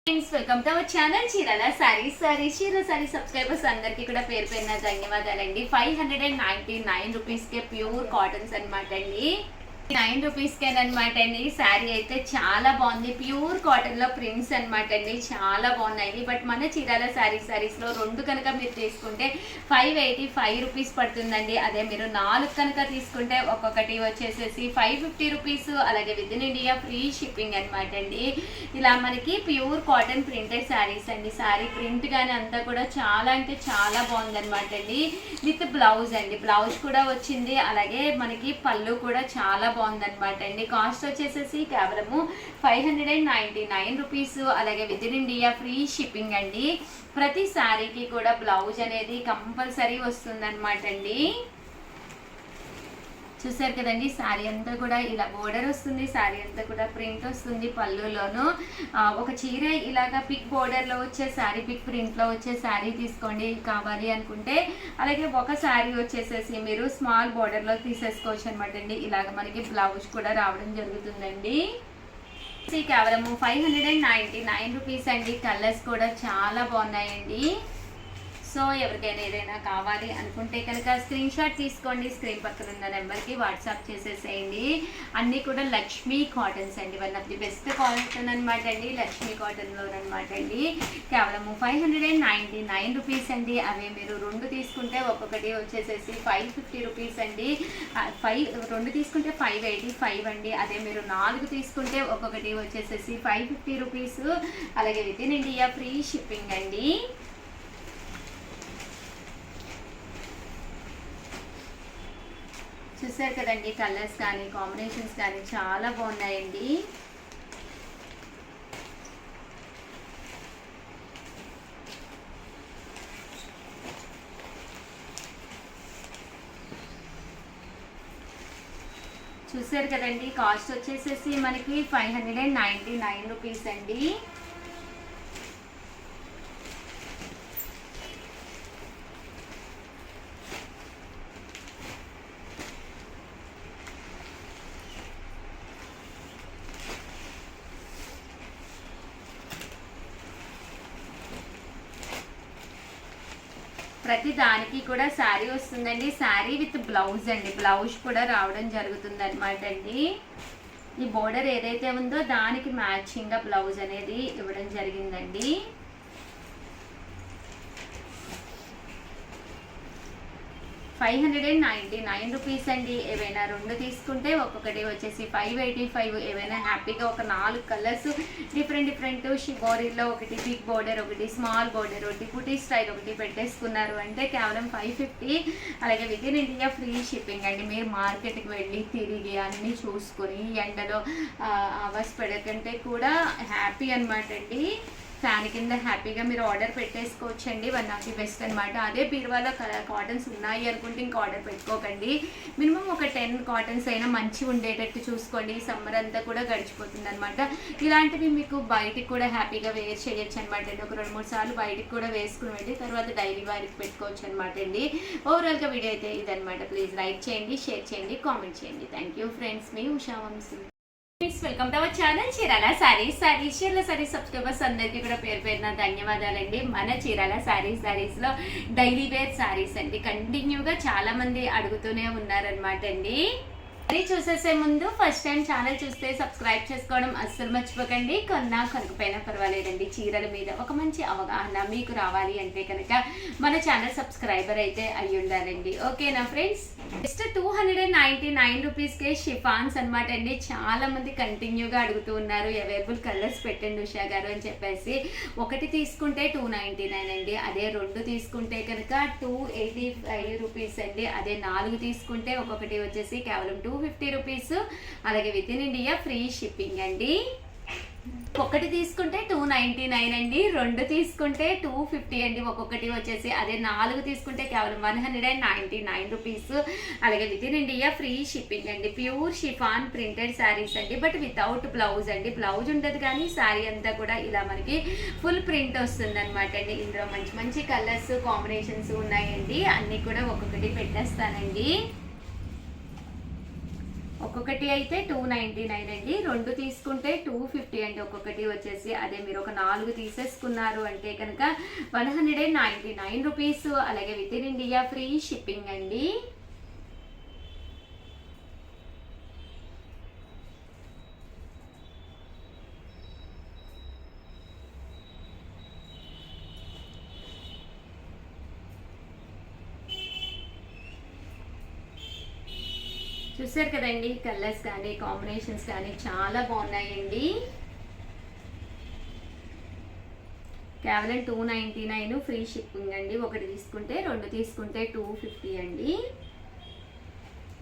Friends welcome to our channel Chirala sarees subscribers అందరికీ కూడా పేరు పేరున ధన్యవాదాలండి. 599 రూపీస్కే ప్యూర్ కాటన్స్ అనమాట అండి. 9 రూపీస్కేనమాట అండి. శారీ అయితే చాలా బాగుంది. ప్యూర్ కాటన్ లో ప్రింట్స్ అనమాట అండి, చాలా బాగున్నాయి. బట్ మన చీరాల సారీస్ లో రెండు కనుక మీరు తీసుకుంటే 585 రూపీస్ పడుతుందండి. అదే మీరు 4 కనుక తీసుకుంటే ఒక్కొక్కటి వచ్చేసేసి 550 రూపీస్. అలాగే with in India free shipping అనమాట అండి. ఇలా మనకి ప్యూర్ కాటన్ ప్రింటెడ్ శారీస్ అండి. శారీ ప్రింట్ కానీ అంతా కూడా చాలా అంటే చాలా బాగుంది అనమాట అండి. విత్ బ్లౌజ్ అండి, బ్లౌజ్ కూడా వచ్చింది. అలాగే మనకి పళ్ళు కూడా చాలా బాగుందన్నమాట అండి. కాస్ట్ వచ్చేసేసి కేవలము 599 రూపీస్. అలాగే with in India free shipping అండి. ప్రతి శారీకి కూడా బ్లౌజ్ అనేది కంపల్సరీ వస్తుందన్నమాట అండి. చూసారు కదండి, శారీ అంతా కూడా ఇలా బోర్డర్ వస్తుంది, శారీ అంతా కూడా ప్రింట్ వస్తుంది. పళ్ళులోను ఒక చీర ఇలాగా పిక్ బోర్డర్లో వచ్చే శారీ, పిక్ ప్రింట్లో వచ్చే శారీ తీసుకోండి కావాలి అనుకుంటే. అలాగే ఒక శారీ వచ్చేసేసి మీరు స్మాల్ బోర్డర్లో తీసేసుకోవచ్చు అనమాట అండి. ఇలాగ మనకి బ్లౌజ్ కూడా రావడం జరుగుతుందండి. కేవలము 599 రూపీస్ అండి. కలర్స్ కూడా చాలా బాగున్నాయండి. సో ఎవరికైనా ఏదైనా కావాలి అనుకుంటే కనుక స్క్రీన్ షాట్ తీసుకోండి, స్క్రీన్ పక్కన ఉన్న నెంబర్కి వాట్సాప్ చేసేసేయండి. అన్నీ కూడా లక్ష్మీ కాటన్స్ అండి, one of the best cotton అనమాట అండి. లక్ష్మీ కాటన్లో అనమాట అండి. కేవలము 599 రూపీస్ అండి. అవే మీరు రెండు తీసుకుంటే ఒక్కొక్కటి వచ్చేసేసి 550 రూపీస్ అండి. 2 తీసుకుంటే 585 అండి. అదే మీరు 4 తీసుకుంటే ఒక్కొక్కటి వచ్చేసేసి 550 రూపీస్. అలాగే with in India free shipping అండి. చూసారు కదండి, కలర్స్ కానీ కాంబినేషన్స్ కానీ చాలా బాగున్నాయండి. చూసారు కదండి, కాస్ట్ వచ్చేసేసి మనకి 599 రూపీస్ అండి. ప్రతి దానికి కూడా శారీ వస్తుందండి. శారీ విత్ బ్లౌజ్ అండి, బ్లౌజ్ కూడా రావడం జరుగుతుంది అనమాట అండి. ఈ బోర్డర్ ఏదైతే ఉందో దానికి మ్యాచింగ్గా బ్లౌజ్ అనేది ఇవ్వడం జరిగిందండి. $599 రూపీస్ అండి. ఏవైనా 2 తీసుకుంటే ఒక్కొక్కటి వచ్చేసి 585. ఏవైనా హ్యాపీగా ఒక 4 కలర్స్ డిఫరెంట్ షిబోరీలో ఒకటి బిగ్ బోర్డర్, ఒకటి స్మాల్ బోర్డర్, ఒకటి పుటీ స్టైల్ ఒకటి పెట్టేసుకున్నారు అంటే కేవలం 550. అలాగే with in India free shipping అండి. మీరు మార్కెట్కి వెళ్ళి తిరిగి అన్నీ చూసుకొని ఎండలో అవర్స్ పెడకంటే కూడా హ్యాపీ అనమాట అండి. ఫ్యాన్ కింద హ్యాపీగా మీరు ఆర్డర్ పెట్టేసుకోవచ్చండి. వన్ ఆఫ్ ది బెస్ట్ అనమాట. అదే బీరువాలో కాటన్స్ ఉన్నాయి అనుకుంటే ఇంకా ఆర్డర్ పెట్టుకోకండి. మినిమం ఒక 10 కాటన్స్ అయినా మంచి ఉండేటట్టు చూసుకోండి. సమ్మర్ అంతా కూడా గడిచిపోతుంది అనమాట. ఇలాంటివి మీకు బయటికి కూడా హ్యాపీగా వేర్ చేయొచ్చు అనమాట అండి. ఒక 2-3 సార్లు బయటికి కూడా వేసుకుని వెళ్ళి తర్వాత డైలీ వారికి పెట్టుకోవచ్చు అనమాట అండి. ఓవరాల్గా వీడియో అయితే ఇదనమాట. ప్లీజ్ లైక్ చేయండి, షేర్ చేయండి, కామెంట్ చేయండి. థ్యాంక్ యూ ఫ్రెండ్స్, మీ Usha Vamsi. Welcome to our channel Chirala Chirala sarees subscribers అందరికీ కూడా పేరు పేరున ధన్యవాదాలండి. మన చీరాల సారీస్ లో డైలీ వేర్ సారీస్ అండి. కంటిన్యూగా చాలా మంది అడుగుతూనే ఉన్నారనమాట అండి. అది చూసేసే ముందు ఫస్ట్ టైం ఛానల్ చూస్తే సబ్స్క్రైబ్ చేసుకోవడం అస్సలు మర్చిపోకండి. కొనకపోయినా పర్వాలేదండి. చీరల మీద ఒక మంచి అవగాహన మీకు రావాలి అంటే కనుక మన ఛానల్ సబ్స్క్రైబర్ అయితే అయ్యి ఉండాలండి. ఓకేనా ఫ్రెండ్స్? జస్ట్ 299 రూపీస్కే షిఫాన్స్ అనమాట అండి. చాలా మంది కంటిన్యూగా అడుగుతూ ఉన్నారు అవైలబుల్ కలర్స్ పెట్టండి ఉషా గారు అని చెప్పేసి. ఒకటి తీసుకుంటే 299 అండి. అదే 2 తీసుకుంటే కనుక 285 రూపీస్ అండి. అదే 4 తీసుకుంటే ఒక్కొక్కటి వచ్చేసి కేవలం 250 రూపీస్. అలాగే with in India free shipping అండి. ఒకటి తీసుకుంటే 299 అండి. 2 తీసుకుంటే 250 అండి. ఒక్కొక్కటి వచ్చేసి అదే 4 తీసుకుంటే కేవలం 199 రూపీస్. అలాగే with in India free shipping అండి. ప్యూర్ షిఫాన్ ప్రింటెడ్ శారీస్ అండి. బట్ వితౌట్ బ్లౌజ్ అండి. బ్లౌజ్ ఉండదు కానీ శారీ అంతా కూడా ఇలా మనకి ఫుల్ ప్రింట్ వస్తుంది అనమాట అండి. ఇందులో మంచి కలర్స్ కాంబినేషన్స్ ఉన్నాయండి. అన్నీ కూడా ఒక్కొక్కటి పెట్టేస్తానండి. ఒక్కొక్కటి అయితే 299 అండి, రెండు తీసుకుంటే 250 అండి ఒక్కొక్కటి వచ్చేసి. అదే మీరు ఒక 4 తీసేసుకున్నారు అంటే కనుక 199 రూపీస్. అలాగే with in India free shipping అండి. చూసారు కదండి, కలర్స్ కానీ కాంబినేషన్స్ కానీ చాలా బాగున్నాయండి. కేవలం 299 ఫ్రీ షిప్పింగ్ అండి. ఒకటి తీసుకుంటే, రెండు తీసుకుంటే 250 అండి.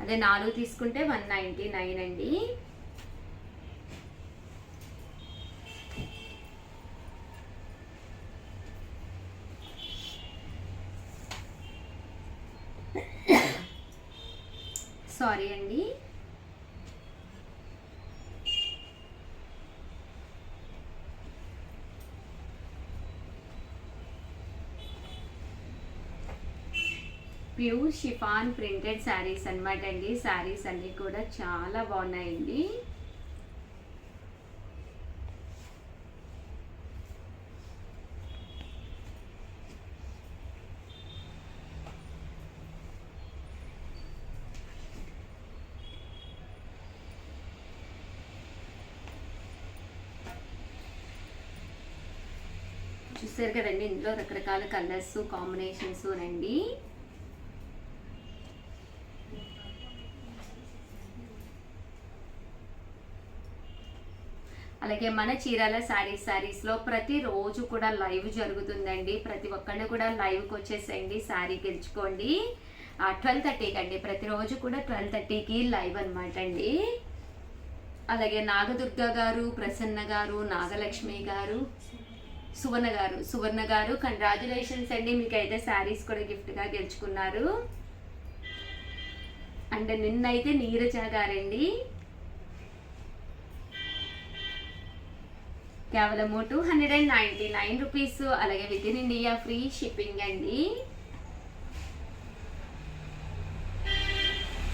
అదే 4 తీసుకుంటే 199 అండి. సారీ అండి. ప్యూర్ షిఫాన్ ప్రింటెడ్ శారీస్ అనమాట అండి. శారీస్ అన్నీ కూడా చాలా బాగున్నాయండి. చూసారు కదండి, ఇందులో రకరకాల కలర్స్ కాంబినేషన్స్ రండి. అలాగే మన చీరాల శారీస్లో ప్రతిరోజు కూడా లైవ్ జరుగుతుందండి. ప్రతి ఒక్కళ్ళు కూడా లైవ్కి వచ్చేసేయండి, శారీ గెలుచుకోండి. 12:30కి అండి, ప్రతిరోజు కూడా 12:30కి లైవ్ అనమాట అండి. అలాగే నాగదుర్గ గారు, ప్రసన్న గారు, నాగలక్ష్మి గారు, సువర్ణ గారు కంగ్రాచులేషన్స్ అండి. మీకైతే శారీస్ కూడా గిఫ్ట్గా గెలుచుకున్నారు. అండ్ నిన్నైతే నీరజ గారండి. కేవలము 299 రూపీస్. అలాగే with in India free shipping అండి.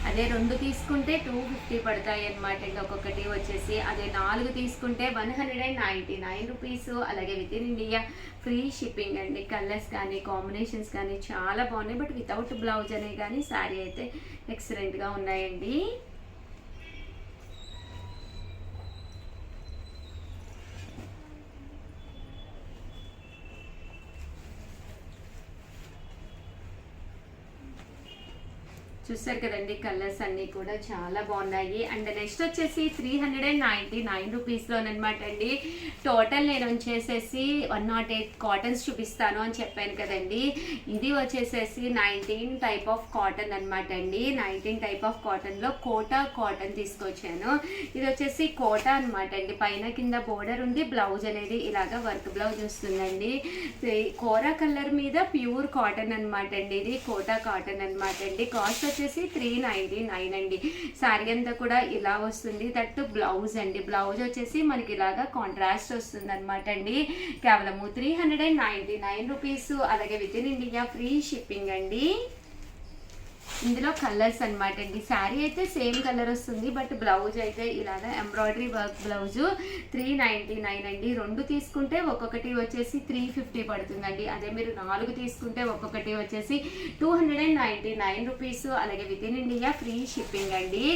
అదే రెండు తీసుకుంటే 250 పడతాయి అనమాట అండి ఒక్కొక్కటి వచ్చేసి. అదే 4 తీసుకుంటే 199 రూపీస్. అలాగే with in India free shipping అండి. కలర్స్ కానీ కాంబినేషన్స్ కానీ చాలా బాగున్నాయి. బట్ వితౌట్ బ్లౌజ్ అనే కానీ శారీ అయితే ఎక్సలెంట్గా ఉన్నాయండి. చూసారు కదండి, కలర్స్ అన్నీ కూడా చాలా బాగున్నాయి. అండ్ నెక్స్ట్ వచ్చేసి 399 రూపీస్లోనమాట అండి. టోటల్ నేను వచ్చేసేసి 108 కాటన్స్ చూపిస్తాను అని చెప్పాను కదండి. ఇది వచ్చేసేసి 19 టైప్ ఆఫ్ కాటన్ అనమాట అండి. 19 టైప్ ఆఫ్ కాటన్లో కోటా కాటన్ తీసుకొచ్చాను. ఇది వచ్చేసి కోటా అనమాట అండి. పైన కింద బోర్డర్ ఉంది, బ్లౌజ్ అనేది ఇలాగా వర్క్ బ్లౌజ్ వస్తుందండి. కోరా కలర్ మీద ప్యూర్ కాటన్ అనమాట అండి. ఇది కోటా కాటన్ అనమాట అండి. కాస్ట్ వచ్చేసి 399 అండి. శారీ అంతా కూడా ఇలా వస్తుంది. దట్ బ్లౌజ్ అండి. బ్లౌజ్ వచ్చేసి మనకి ఇలాగా కాంట్రాస్ట్ వస్తుంది అనమాట అండి. కేవలము 399 రూపీస్. అలాగే with in India free shipping అండి. ఇందులో కలర్స్ అనమాట అండి. శారీ అయితే సేమ్ కలర్ వస్తుంది, బట్ బ్లౌజ్ అయితే ఇలాగా ఎంబ్రాయిడరీ వర్క్ బ్లౌజ్ 399 అండి. రెండు తీసుకుంటే ఒక్కొక్కటి వచ్చేసి 350 పడుతుందండి. అదే మీరు 4 తీసుకుంటే ఒక్కొక్కటి వచ్చేసి 299 రూపీస్. అలాగే with in India free shipping అండి.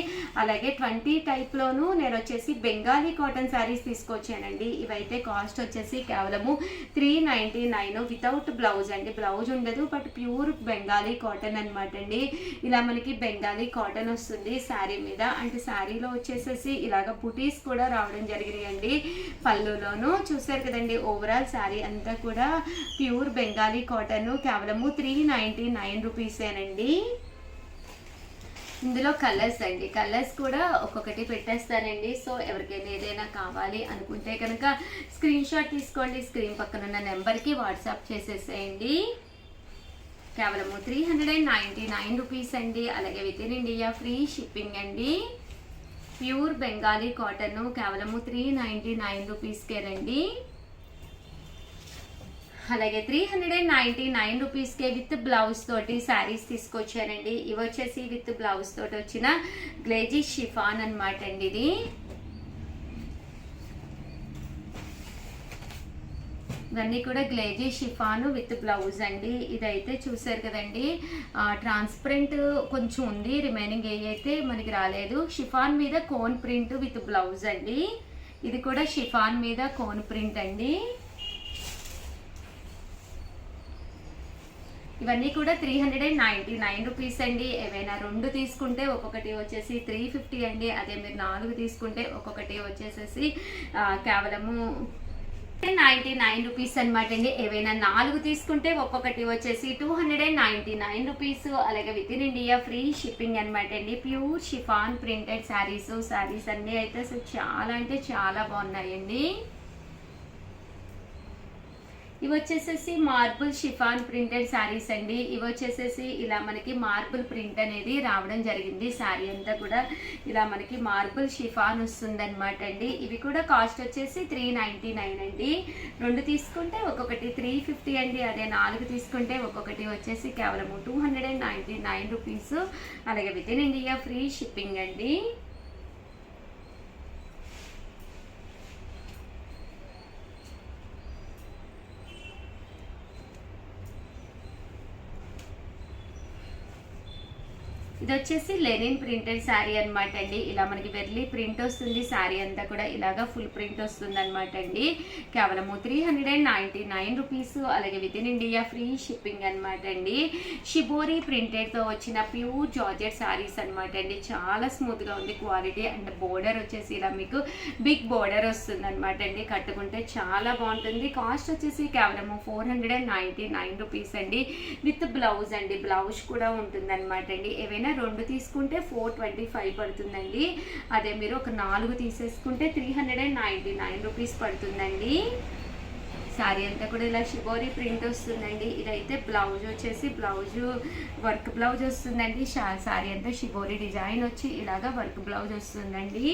అలాగే 20 టైప్లోను నేను వచ్చేసి బెంగాలీ కాటన్ శారీస్ తీసుకొచ్చానండి. ఇవైతే కాస్ట్ వచ్చేసి కేవలము 399 వితౌట్ బ్లౌజ్ అండి. బ్లౌజ్ ఉండదు, బట్ ప్యూర్ బెంగాలీ కాటన్ అనమాట అండి. ఇలా మనకి బెంగాలీ కాటన్ వస్తుంది శారీ మీద. అంటే శారీలో వచ్చేసేసి ఇలాగ బుటీస్ కూడా రావడం జరిగినాయండి పళ్ళులోను. చూసారు కదండి, ఓవరాల్ శారీ అంతా కూడా ప్యూర్ బెంగాలీ కాటన్. కేవలము 399 రూపీసేనండి. ఇందులో కలర్స్ అండి. కలర్స్ కూడా ఒక్కొక్కటి పెట్టేస్తానండి. సో ఎవరికైనా ఏదైనా కావాలి అనుకుంటే కనుక స్క్రీన్ షాట్ తీసుకోండి. స్క్రీన్ పక్కన ఉన్న నెంబర్కి వాట్సాప్ చేసేసేయండి. కేవలము 399 రూపీస్ అండి. అలాగే with in India free shipping అండి. ప్యూర్ బెంగాలీ కాటన్ కేవలము 399 రూపీస్కేనండి. అలాగే 399 రూపీస్కే విత్ బ్లౌజ్ తోటి శారీస్ తీసుకొచ్చానండి. ఇవి వచ్చేసి విత్ బ్లౌజ్ తోటి వచ్చిన గ్లేజీ షిఫాన్ అనమాట అండి. ఇది ఇవన్నీ కూడా గ్లేజీ షిఫాను విత్ బ్లౌజ్ అండి. ఇదైతే చూసారు కదండి, ట్రాన్స్పరెంట్ కొంచెం ఉంది, రిమైనింగ్ ఏ అయితే మనకి రాలేదు. షిఫాన్ మీద కోన్ ప్రింట్ విత్ బ్లౌజ్ అండి. ఇది కూడా షిఫాన్ మీద కోన్ ప్రింట్ అండి. ఇవన్నీ కూడా 399 రూపీస్ అండి. ఏవైనా 2 తీసుకుంటే ఒక్కొక్కటి వచ్చేసి 350 అండి. అదే మీరు 4 తీసుకుంటే ఒక్కొక్కటి వచ్చేసేసి కేవలము 99 రూపీస్ అనమాట అండి. ఏవైనా 4 తీసుకుంటే ఒక్కొక్కటి వచ్చేసి 299 రూపీస్. అలాగే with in India free shipping అనమాట అండి. ప్యూర్ షిఫాన్ ప్రింటెడ్ శారీస్ అన్నీ అయితే అసలు చాలా అంటే చాలా బాగున్నాయండి. ఇవి వచ్చేసేసి మార్బుల్ షిఫాన్ ప్రింటెడ్ శారీస్ అండి. ఇవి వచ్చేసేసి ఇలా మనకి మార్బుల్ ప్రింట్ అనేది రావడం జరిగింది. శారీ అంతా కూడా ఇలా మనకి మార్బుల్ షిఫాన్ వస్తుందన్నమాట అండి. ఇవి కూడా కాస్ట్ వచ్చేసి 399 అండి. 2 తీసుకుంటే ఒక్కొక్కటి 350 అండి. అదే 4 తీసుకుంటే ఒక్కొక్కటి వచ్చేసి కేవలము 299 రూపీస్. అలాగే with in India free shipping అండి. ఇది వచ్చేసి లెనిన్ ప్రింటెడ్ శారీ అనమాట అండి. ఇలా మనకి వెర్లీ ప్రింట్ వస్తుంది. శారీ అంతా కూడా ఇలాగా ఫుల్ ప్రింట్ వస్తుంది అనమాట అండి. కేవలము 399 రూపీస్. అలాగే with in India free shipping అనమాట అండి. షిబోరీ ప్రింటెడ్తో వచ్చిన ప్యూర్ జార్జెట్ శారీస్ అనమాట అండి. చాలా స్మూత్గా ఉంది క్వాలిటీ. అండ్ బోర్డర్ వచ్చేసి ఇలా మీకు బిగ్ బోర్డర్ వస్తుంది అనమాట అండి. కట్టుకుంటే చాలా బాగుంటుంది. కాస్ట్ వచ్చేసి కేవలము 499 రూపీస్ అండి. విత్ బ్లౌజ్ అండి. బ్లౌజ్ కూడా ఉంటుంది అనమాట అండి. ఏవైనా 2 తీసుకుంటే 425 పడుతుందండి. అదే మీరు ఒక 4 తీసేసుకుంటే 399 రూపీస్ పడుతుందండి. శారీ అంతా కూడా ఇలా షిబోరీ ప్రింట్ వస్తుందండి. ఇదైతే బ్లౌజ్ వచ్చేసి వర్క్ బ్లౌజ్ వస్తుందండి. శారీ అంతా షిబోరీ డిజైన్ వచ్చి ఇలాగా వర్క్ బ్లౌజ్ వస్తుందండి.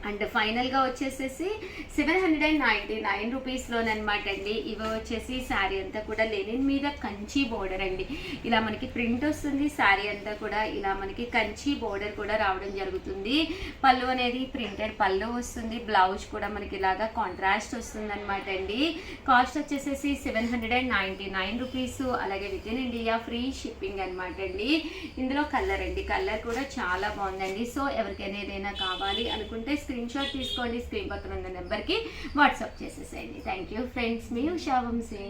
అండ్ ఫైనల్గా వచ్చేసేసి 799 రూపీస్లోనమాట అండి. ఇవి వచ్చేసి శారీ అంతా కూడా లెనిన్ మీద కంచి బోర్డర్ అండి. ఇలా మనకి ప్రింట్ వస్తుంది. శారీ అంతా కూడా ఇలా మనకి కంచి బోర్డర్ కూడా రావడం జరుగుతుంది. పళ్ళు అనేది ప్రింటెడ్ పళ్ళు వస్తుంది. బ్లౌజ్ కూడా మనకి ఇలాగా కాంట్రాస్ట్ వస్తుంది అనమాట అండి. కాస్ట్ వచ్చేసేసి 799 రూపీస్. అలాగే with in India free shipping అనమాట అండి. ఇందులో కలర్ అండి, కలర్ కూడా చాలా బాగుందండి. సో ఎవరికైనా ఏదైనా కావాలి అనుకుంటే స్క్రీన్ షాట్ తీసుకోండి. స్క్రీన్ పక్కన ఉన్న నెంబర్కి వాట్సాప్ చేసేసేయండి. Thank you friends. మీ ఉషా వంశీ.